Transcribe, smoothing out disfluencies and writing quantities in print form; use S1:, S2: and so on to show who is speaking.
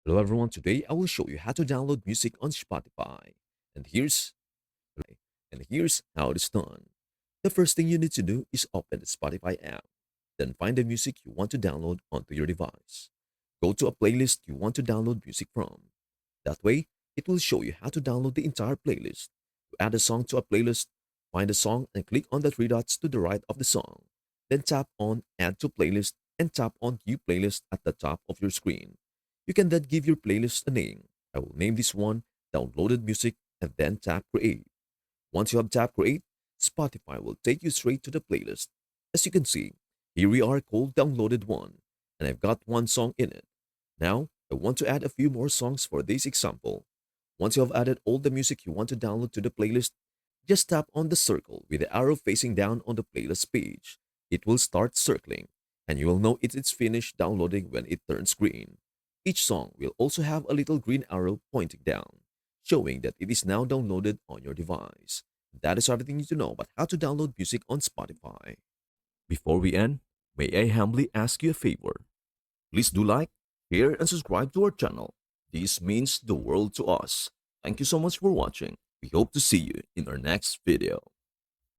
S1: Hello everyone, today I will show you how to download music on Spotify. And here's and here's how it is done. The first thing you need to do is open the Spotify app. Then find the music you want to download onto your device. Go to a playlist you want to download music from. That way, it will show you how to download the entire playlist. To add a song to a playlist, find a song and click on the three dots to the right of the song. Then tap on Add to Playlist and tap on View Playlist at the top of your screen. You can then give your playlist a name. I will name this one Downloaded Music and then tap Create. Once you have tapped Create, Spotify will take you straight to the playlist. As you can see, here we are called Downloaded One, and I've got one song in it. Now, I want to add a few more songs for this example. Once you have added all the music you want to download to the playlist, just tap on the circle with the arrow facing down on the playlist page. It will start circling, and you will know it is finished downloading when it turns green. Each song will also have a little green arrow pointing down, showing that it is now downloaded on your device. That is everything you need to know about how to download music on Spotify. Before we end, may I humbly ask you a favor? Please do like, share, and subscribe to our channel. This means the world to us. Thank you so much for watching. We hope to see you in our next video.